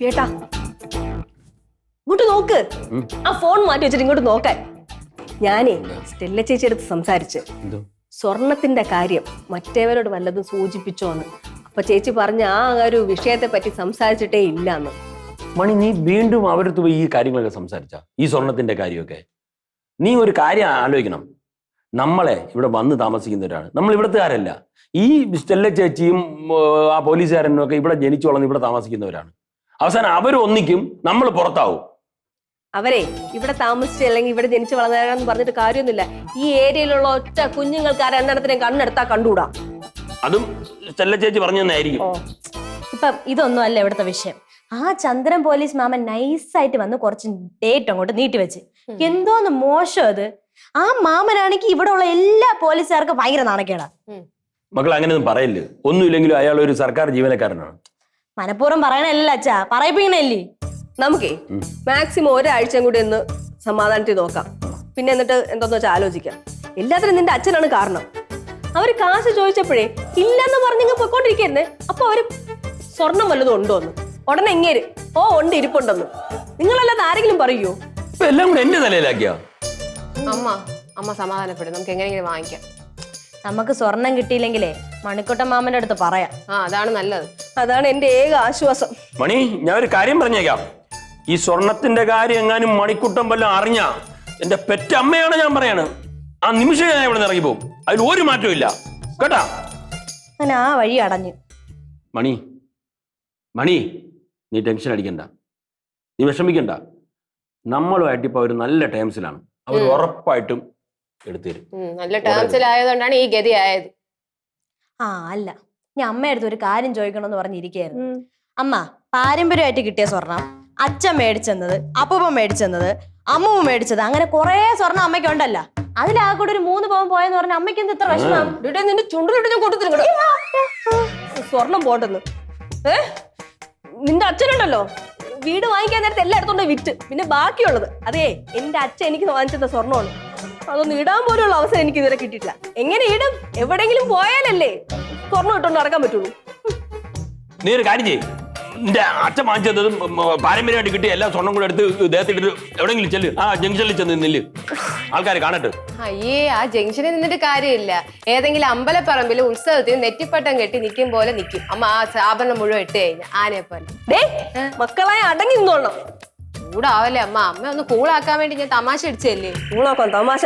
ചേട്ടാ ഇങ്ങോട്ട് നോക്ക്. ആ ഫോൺ മാറ്റി വെച്ചിട്ട് ഇങ്ങോട്ട് നോക്കാൻ. ഞാനേ സ്റ്റെല്ല ചേച്ചി അടുത്ത് സംസാരിച്ച് സ്വർണത്തിന്റെ കാര്യം മറ്റേവരോട് വല്ലതും സൂചിപ്പിച്ചോന്ന്. അപ്പൊ ചേച്ചി പറഞ്ഞ ആ ഒരു വിഷയത്തെ പറ്റി സംസാരിച്ചിട്ടേ ഇല്ലാന്ന്. മണി, നീ വീണ്ടും അവരടുത്ത് പോയി ഈ കാര്യങ്ങളൊക്കെ സംസാരിച്ച ഈ സ്വർണത്തിന്റെ കാര്യമൊക്കെ? നീ ഒരു കാര്യം ആലോചിക്കണം. നമ്മളെ ഇവിടെ വന്ന് താമസിക്കുന്നവരാണ്, നമ്മൾ ഇവിടുത്തുകാരല്ല. ഈ സ്റ്റെല്ല ചേച്ചിയും ആ പോലീസുകാരനും ഒക്കെ ഇവിടെ ജനിച്ചു വളർന്ന് ഇവിടെ താമസിക്കുന്നവരാണ്. അവസാനം അവരൊന്നിക്കും, നമ്മൾ പുറത്താവും. അവരെ ഇവിടെ താമസിച്ച് അല്ലെങ്കിൽ ഇവിടെ ജനിച്ചു വളർന്നവരാന്ന് പറഞ്ഞിട്ട് കാര്യമൊന്നുമില്ല. ഈ ഏരിയയിലുള്ള ഒറ്റ കുഞ്ഞുങ്ങൾക്ക് ആ രണ്ടെണ്ണത്തിനെ കണ്ണെടുത്താ കണ്ടുകൂടാ. അതും സ്റ്റെല്ല ചേച്ചി പറഞ്ഞു തന്നെയായിരിക്കും. ഇപ്പം ഇതൊന്നും അല്ല ഇവിടുത്തെ വിഷയം. ആ ചന്ദ്രൻ പോലീസ് മാമൻ നൈസായിട്ട് വന്ന് കുറച്ച് ഡേറ്റ് അങ്ങോട്ട് നീട്ടിവെച്ച്. എന്തോന്ന് മോശം അത്. ആ മാമനാണെങ്കിൽ ഇവിടെ ഉള്ള എല്ലാ പോലീസുകാർക്കും ഭയങ്കര നാണക്കേടാ. മക്കൾ അങ്ങനെയൊന്നും പറയില്ല. ഒന്നുമില്ലെങ്കിലും അയാൾ ഒരു സർക്കാർ ജീവനക്കാരനാണ്. മനഃപൂർവ്വം പറയണല്ല അച്ഛാ, പറയിപ്പിക്കണല്ലേ. നമുക്കേ മാക്സിമം ഒരാഴ്ചയും കൂടി ഒന്ന് സമാധാനത്തിൽ നോക്കാം. പിന്നെ എന്നിട്ട് എന്തോന്ന് വെച്ചാൽ ആലോചിക്കാം. എല്ലാത്തിനും നിന്റെ അച്ഛനാണ് കാരണം. അവര് കാശ് ചോദിച്ചപ്പോഴേ ഇല്ലെന്ന് പറഞ്ഞിങ്ങ് പൊയ്ക്കൊണ്ടിരിക്കരുന്ന്. അപ്പൊ അവര് സ്വർണം വല്ലതും ഉണ്ടോന്ന് ഉടനെ ഇങ്ങേര് ഉണ്ട് ഇരിപ്പുണ്ടെന്ന്. നിങ്ങളല്ലാതെ ആരെങ്കിലും പറയോ? എല്ലാം കൂടെ എന്റെ തലയിലാക്കിയാ. അമ്മ സമാധാനപ്പെടും. നമുക്ക് എങ്ങനെയെങ്കിലും വാങ്ങിക്കാം. നമുക്ക് സ്വർണം കിട്ടിയില്ലെങ്കിലേ മണിക്കുട്ടൻ മാമന്റെ അടുത്ത് പറയാം. അതാണ് നല്ലത്. അതാണ് എന്റെ ഏക ആശ്വാസം. മണി, ഞാൻ ഒരു കാര്യം പറഞ്ഞേക്കാം. ഈ സ്വർണത്തിന്റെ കാര്യം എങ്ങാനും മണിക്കുട്ടം വല്ലതും അറിഞ്ഞ എന്റെ പെറ്റമ്മയാണ് ഞാൻ പറയാണ്. ആ നിമിഷം ഞാൻ ഇവിടെ ഇറങ്ങി പോകും. അതിൽ ഒരു മാറ്റവും ഇല്ല, കേട്ടാ? അങ്ങനെ ആ വഴി അടഞ്ഞു. മണി, മണി, നീ ടെൻഷൻ അടിക്കണ്ട, നീ വിഷമിക്കണ്ട. നമ്മളുമായിട്ട് ഇപ്പൊ ഒരു നല്ല ടേംസിലാണ്. അവർ ഉറപ്പായിട്ടും എടുത്തുതരും. നല്ല ടേംസിലായതുകൊണ്ടാണ് ഈ ഗതി ആയത്. അല്ല, ഞാൻ അമ്മയടുത്ത് ഒരു കാര്യം ചോദിക്കണമെന്ന് പറഞ്ഞിരിക്കുകയായിരുന്നു. അമ്മ, പാരമ്പര്യമായിട്ട് കിട്ടിയ സ്വർണം അച്ഛൻ മേടിച്ചെന്നത്, അപ്പൂപ്പൻ മേടിച്ചെന്നത്, അമ്മൂമ്മ മേടിച്ചത്, അങ്ങനെ കുറെ സ്വർണം അമ്മയ്ക്ക് ഉണ്ടല്ലോ. അതിലാകെ കൂടെ ഒരു 3 പവൻ പോയെന്ന് പറഞ്ഞ അമ്മയ്ക്ക് എന്ത് ഇത്ര വിഷമം? നിന്റെ ചുണ്ടിലിട്ട് ഞാൻ കൊടുത്തിരുന്നു സ്വർണം പോട്ടെന്ന്. നിന്റെ അച്ഛനുണ്ടല്ലോ, വീട് വാങ്ങിക്കാൻ നേരത്തെ എല്ലായിടത്തും വിറ്റ്. പിന്നെ ബാക്കിയുള്ളത് അതേ എന്റെ അച്ഛൻ എനിക്ക് വാങ്ങിച്ചത് സ്വർണ്ണമാണ്. അതൊന്നും ഇടാൻ പോലുള്ള അവസരം എനിക്ക് ഇതുവരെ കിട്ടിയിട്ടില്ല. എങ്ങനെ ഇടും? എവിടെങ്കിലും പോയാലല്ലേ സ്വർണ്ണം ഇട്ടോണ്ട് നടക്കാൻ പറ്റുള്ളൂ. നീ ഒരു കാര്യം ചെയ്യും, നിന്റെ അച്ഛൻ വാങ്ങിച്ചതും പാരമ്പര്യമായിട്ട് കിട്ടിയ എല്ലാ സ്വർണ്ണം കൂടെ എടുത്ത് ദേഹത്തിട്ട് എവിടെയെങ്കിലും ചെല്ല്. ആ ജംഗ്ഷനിൽ ചെന്ന് നില്ല്, ആൾക്കാർ കാണട്ടെ. അയ്യേ, ആ ജംഗ്ഷനിൽ നിന്നിട്ട് കാര്യമില്ല. ഏതെങ്കിലും അമ്പലപ്പറമ്പിൽ ഉത്സവത്തിന് നെറ്റിപ്പട്ടം കെട്ടി നിൽക്കും പോലെ നിൽക്കും അമ്മ. ആ ആഭരണം മുഴുവൻ ഇട്ട് കഴിഞ്ഞ ആനയെ പോലെ. മക്കളായ അടങ്ങി നിന്നോളണം. കൂടാവല്ലേ അമ്മ. അമ്മ ഒന്ന് കൂളാക്കാൻ വേണ്ടി ഞാൻ തമാശ അടിച്ചല്ലേ. കൂളാക്കാൻ തമാശ